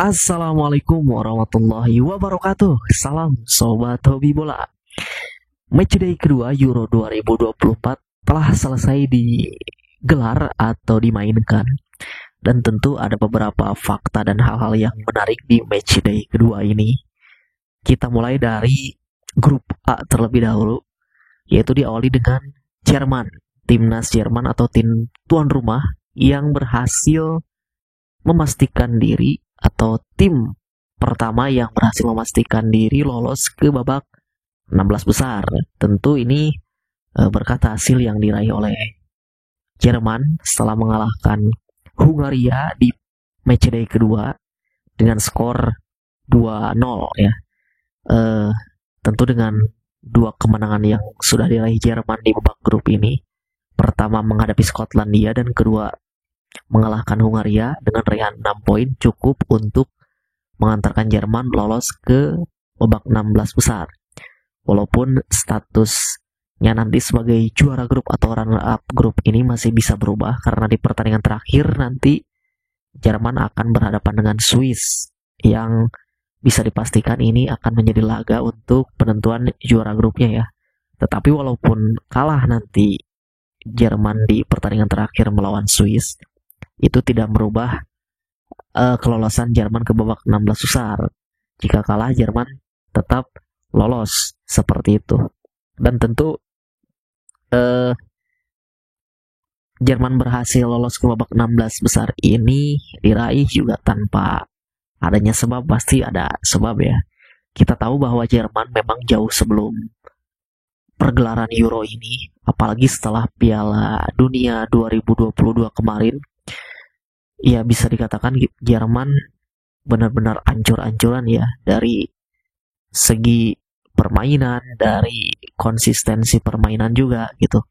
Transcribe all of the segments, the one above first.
Assalamualaikum warahmatullahi wabarakatuh. Salam sobat hobi bola. Matchday kedua Euro 2024 telah selesai digelar atau dimainkan. Dan tentu ada beberapa fakta dan hal-hal yang menarik di matchday kedua ini. Kita mulai dari grup A terlebih dahulu, yaitu diawali dengan Jerman. Timnas Jerman atau tim tuan rumah yang berhasil memastikan diri atau tim pertama yang berhasil memastikan diri lolos ke babak 16 besar. Tentu ini berkat hasil yang diraih oleh Jerman setelah mengalahkan Hungaria di matchday kedua dengan skor 2-0 ya. Tentu dengan dua kemenangan yang sudah diraih Jerman di babak grup ini. Pertama menghadapi Skotlandia dan kedua mengalahkan Hungaria dengan raihan 6 poin cukup untuk mengantarkan Jerman lolos ke babak 16 besar. Walaupun statusnya nanti sebagai juara grup atau runner-up grup ini masih bisa berubah karena di pertandingan terakhir nanti Jerman akan berhadapan dengan Swiss yang bisa dipastikan ini akan menjadi laga untuk penentuan juara grupnya ya. Tetapi walaupun kalah nanti Jerman di pertandingan terakhir melawan Swiss, itu tidak merubah kelolosan Jerman ke babak 16 besar. Jika kalah Jerman tetap lolos seperti itu. Dan tentu Jerman berhasil lolos ke babak 16 besar ini diraih juga tanpa adanya sebab. Pasti ada sebab ya. Kita tahu bahwa Jerman memang jauh sebelum pergelaran Euro ini, apalagi setelah Piala Dunia 2022 kemarin, ya bisa dikatakan Jerman benar-benar ancur-ancuran ya dari segi permainan, dari konsistensi permainan juga gitu.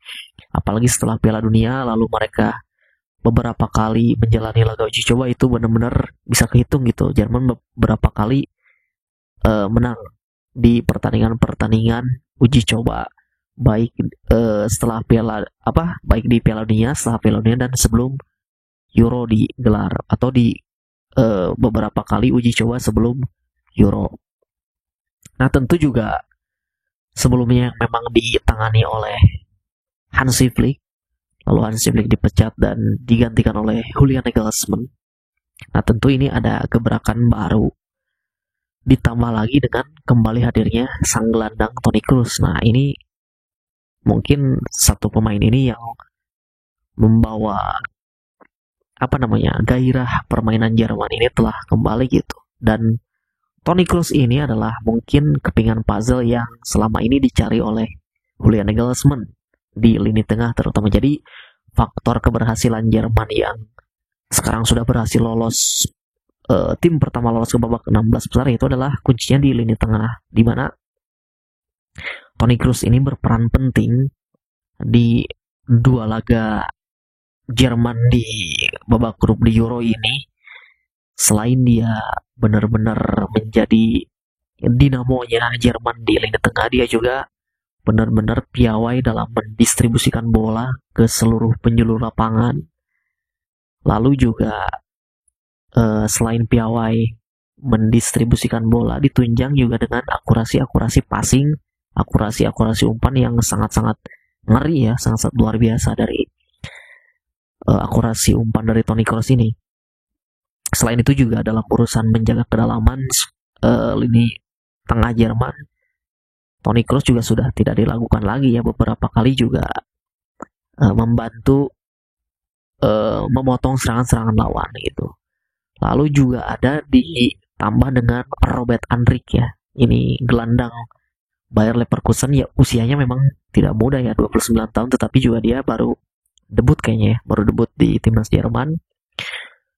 Apalagi setelah Piala Dunia lalu mereka beberapa kali menjalani laga uji coba, itu benar-benar bisa kehitung gitu. Jerman beberapa kali menang di pertandingan-pertandingan uji coba, baik setelah baik di Piala Dunia, setelah Piala Dunia dan sebelum Euro digelar atau di beberapa kali uji coba sebelum Euro. Nah tentu juga sebelumnya memang ditangani oleh Hansi Flick, lalu Hansi Flick dipecat dan digantikan oleh Julian Nagelsmann. Nah tentu ini ada gebrakan baru, ditambah lagi dengan kembali hadirnya sang gelandang Toni Kroos. Nah ini mungkin satu pemain ini yang membawa gairah permainan Jerman ini telah kembali gitu. Dan Toni Kroos ini adalah mungkin kepingan puzzle yang selama ini dicari oleh Julian Nagelsmann di lini tengah terutama. Jadi faktor keberhasilan Jerman yang sekarang sudah berhasil lolos, tim pertama lolos ke babak 16 besar, itu adalah kuncinya di lini tengah, di mana Toni Kroos ini berperan penting di dua laga Jerman di babak grup di Euro ini. Selain dia benar-benar menjadi dinamonya Jerman di lini tengah, dia juga benar-benar piawai dalam mendistribusikan bola ke seluruh penjuru lapangan. Lalu juga selain piawai mendistribusikan bola, ditunjang juga dengan akurasi passing, akurasi umpan yang sangat-sangat ngeri ya, sangat-sangat luar biasa dari akurasi umpan dari Toni Kroos ini. Selain itu juga dalam urusan menjaga kedalaman lini tengah Jerman, Toni Kroos juga sudah tidak diragukan lagi ya, beberapa kali juga membantu memotong serangan-serangan lawan gitu. Lalu juga ada ditambah dengan Robert Andrich ya. Ini gelandang Bayer Leverkusen ya, usianya memang tidak muda ya, 29 tahun, tetapi juga dia baru debut kayaknya ya, baru debut di timnas Jerman.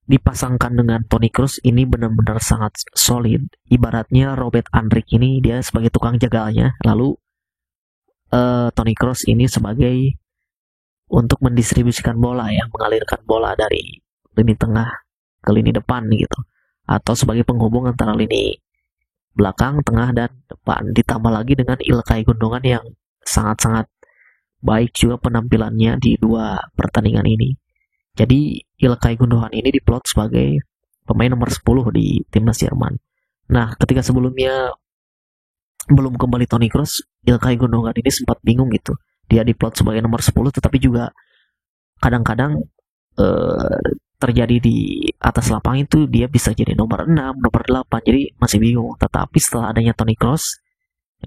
Dipasangkan dengan Toni Kroos ini benar-benar sangat solid. Ibaratnya Robert Andrich ini dia sebagai tukang jagalnya, lalu Toni Kroos ini sebagai untuk mendistribusikan bola ya, mengalirkan bola dari lini tengah ke lini depan gitu, atau sebagai penghubung antara lini belakang, tengah, dan depan. Ditambah lagi dengan Ilkay Gundogan yang sangat-sangat baik juga penampilannya di dua pertandingan ini. Jadi Ilkay Gundogan ini diplot sebagai pemain nomor 10 di timnas Jerman. Nah, ketika sebelumnya belum kembali Toni Kroos, Ilkay Gundogan ini sempat bingung gitu. Dia diplot sebagai nomor 10, tetapi juga kadang-kadang terjadi di atas lapangan itu dia bisa jadi nomor 6, nomor 8, jadi masih bingung. Tetapi setelah adanya Toni Kroos,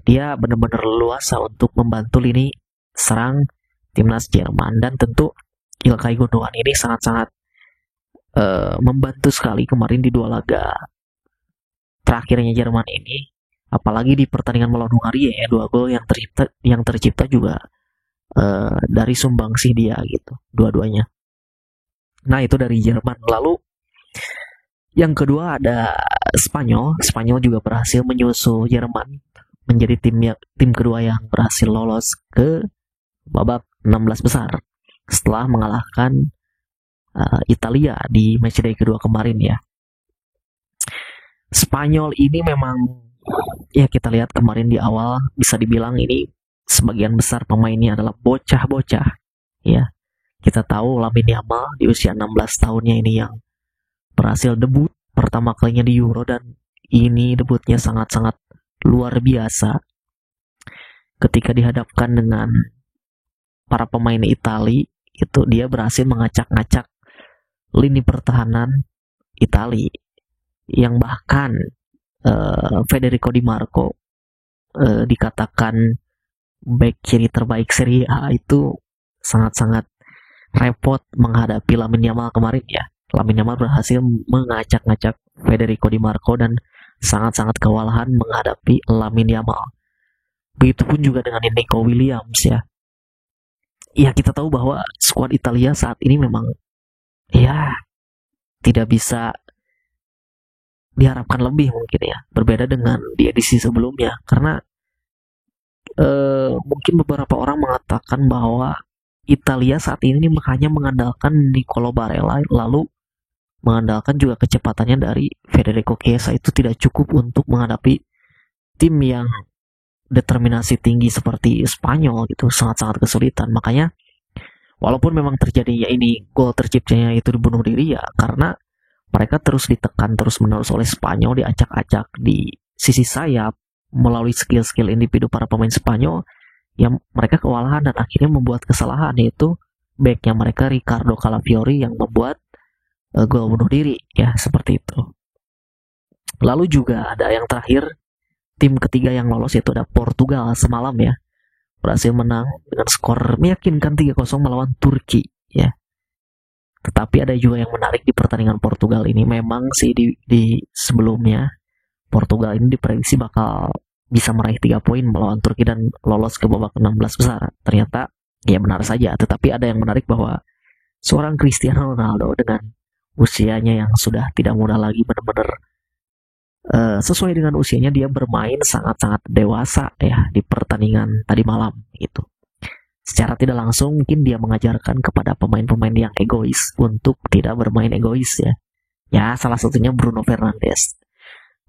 dia benar-benar leluasa untuk membantu lini serang timnas Jerman, dan tentu Ilkay Gundogan ini sangat-sangat membantu sekali kemarin di 2 laga terakhirnya Jerman ini, apalagi di pertandingan melawan Hungaria ya, 2 gol yang tercipta juga dari sumbangsih dia gitu, dua-duanya. Nah, itu dari Jerman. Lalu yang kedua ada Spanyol. Spanyol juga berhasil menyusul Jerman menjadi tim kedua yang berhasil lolos ke babak 16 besar setelah mengalahkan Italia di matchday kedua kemarin ya. Spanyol ini memang ya, kita lihat kemarin di awal bisa dibilang ini sebagian besar pemainnya adalah bocah-bocah ya. Kita tahu Lamine Yamal di usia 16 tahunnya ini yang berhasil debut pertama kalinya di Euro, dan ini debutnya sangat-sangat luar biasa ketika dihadapkan dengan para pemain Italia. Itu dia berhasil mengacak-ngacak lini pertahanan Italia yang bahkan Federico Di Marco dikatakan back kiri terbaik Serie A. Itu sangat-sangat repot menghadapi Lamine Yamal kemarin ya. Lamine Yamal berhasil mengacak-ngacak Federico Di Marco dan sangat-sangat kewalahan menghadapi Lamine Yamal. Begitupun juga dengan Nico Williams ya. Ya, kita tahu bahwa skuad Italia saat ini memang ya tidak bisa diharapkan lebih mungkin ya, berbeda dengan di edisi sebelumnya, karena mungkin beberapa orang mengatakan bahwa Italia saat ini hanya mengandalkan Nicolo Barella, lalu mengandalkan juga kecepatannya dari Federico Chiesa, itu tidak cukup untuk menghadapi tim yang determinasi tinggi seperti Spanyol gitu, sangat-sangat kesulitan. Makanya walaupun memang terjadi ya ini gol terciptanya itu dibunuh diri ya, karena mereka terus ditekan terus-menerus oleh Spanyol, diacak-acak di sisi sayap melalui skill-skill individu para pemain Spanyol yang mereka kewalahan dan akhirnya membuat kesalahan, yaitu backnya mereka Ricardo Calafiori yang membuat gol bunuh diri ya, seperti itu. Lalu juga ada yang terakhir, tim ketiga yang lolos yaitu ada Portugal. Semalam ya berhasil menang dengan skor meyakinkan 3-0 melawan Turki ya. Tetapi ada juga yang menarik di pertandingan Portugal ini. Memang sih di sebelumnya Portugal ini diprediksi bakal bisa meraih 3 poin melawan Turki dan lolos ke babak 16 besar. Ternyata ya benar saja, tetapi ada yang menarik bahwa seorang Cristiano Ronaldo dengan usianya yang sudah tidak muda lagi, benar-benar sesuai dengan usianya dia bermain sangat-sangat dewasa ya di pertandingan tadi malam gitu. Secara tidak langsung mungkin dia mengajarkan kepada pemain-pemain yang egois untuk tidak bermain egois ya. Ya, salah satunya Bruno Fernandes.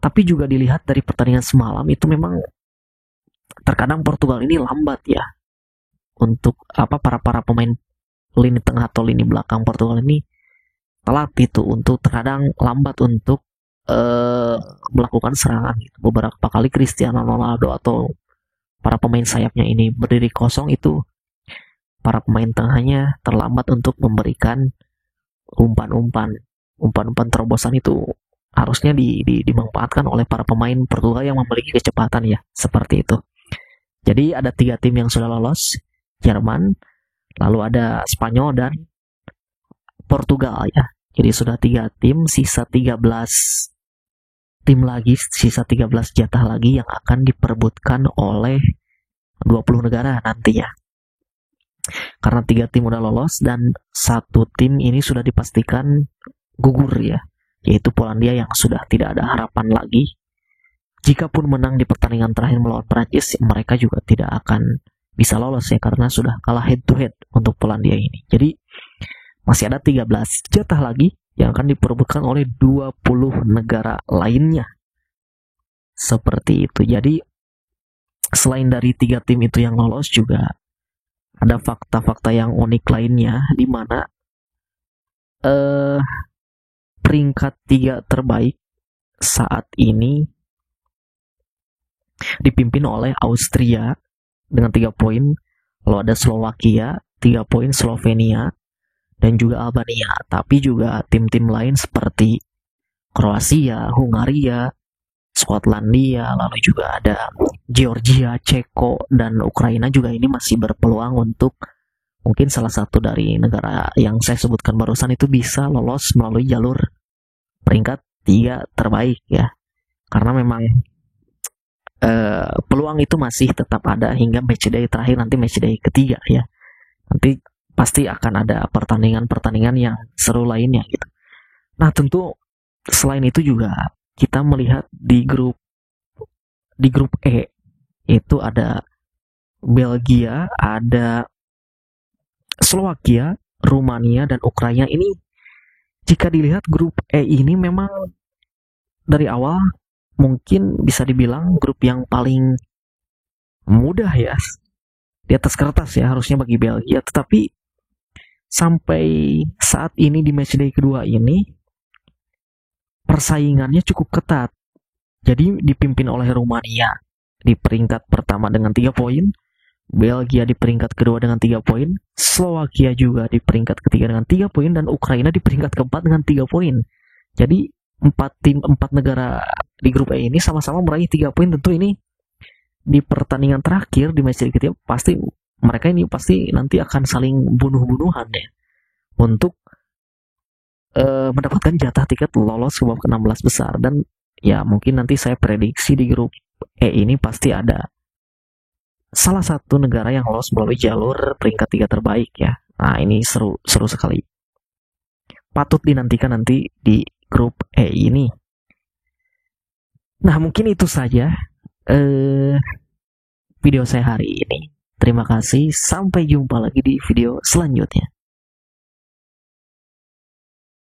Tapi juga dilihat dari pertandingan semalam itu memang terkadang Portugal ini lambat ya untuk para pemain lini tengah atau lini belakang Portugal ini telat itu untuk terkadang lambat untuk melakukan serangan gitu. Beberapa kali Cristiano Ronaldo atau para pemain sayapnya ini berdiri kosong, itu para pemain tengahnya terlambat untuk memberikan umpan-umpan terobosan. Itu harusnya dimanfaatkan oleh para pemain Portugal yang memiliki kecepatan ya, seperti itu. Jadi ada 3 tim yang sudah lolos, Jerman, lalu ada Spanyol dan Portugal ya. Jadi sudah 3 tim, sisa 13 tim lagi, sisa 13 jatah lagi yang akan diperebutkan oleh 20 negara nantinya. Karena 3 tim udah lolos dan 1 tim ini sudah dipastikan gugur ya, yaitu Polandia yang sudah tidak ada harapan lagi. Jikapun menang di pertandingan terakhir melawan Prancis, mereka juga tidak akan bisa lolos ya, karena sudah kalah head to head untuk Polandia ini. Jadi masih ada 13 jatah lagi yang akan diperebutkan oleh 20 negara lainnya. Seperti itu. Jadi selain dari 3 tim itu yang lolos, juga ada fakta-fakta yang unik lainnya, di mana peringkat 3 terbaik saat ini dipimpin oleh Austria dengan 3 poin, lalu ada Slovakia 3 poin, Slovenia dan juga Albania. Tapi juga tim-tim lain seperti Kroasia, Hungaria, Skotlandia, lalu juga ada Georgia, Ceko, dan Ukraina juga ini masih berpeluang untuk mungkin salah satu dari negara yang saya sebutkan barusan itu bisa lolos melalui jalur peringkat 3 terbaik ya. Karena memang peluang itu masih tetap ada hingga matchday terakhir, nanti matchday ketiga ya. Nanti pasti akan ada pertandingan-pertandingan yang seru lainnya gitu. Nah tentu selain itu juga kita melihat di grup E itu ada Belgia, ada Slovakia, Rumania, dan Ukraina. Ini jika dilihat grup E ini memang dari awal mungkin bisa dibilang grup yang paling mudah ya, di atas kertas ya harusnya bagi Belgia, tetapi sampai saat ini di matchday kedua ini persaingannya cukup ketat. Jadi dipimpin oleh Rumania di peringkat pertama dengan 3 poin, Belgia di peringkat kedua dengan 3 poin, Slovakia juga di peringkat ketiga dengan 3 poin, dan Ukraina di peringkat keempat dengan 3 poin. Jadi 4 negara di grup E ini sama-sama meraih 3 poin. Tentu ini di pertandingan terakhir di match ketiga pasti mereka ini pasti nanti akan saling bunuh-bunuhan ya untuk mendapatkan jatah tiket lolos ke babak 16 besar. Dan ya mungkin nanti saya prediksi di grup E ini pasti ada salah satu negara yang lolos melalui jalur peringkat 3 terbaik ya. Nah ini seru sekali, patut dinantikan nanti di grup E ini. Nah mungkin itu saja video saya hari ini. Terima kasih, sampai jumpa lagi di video selanjutnya.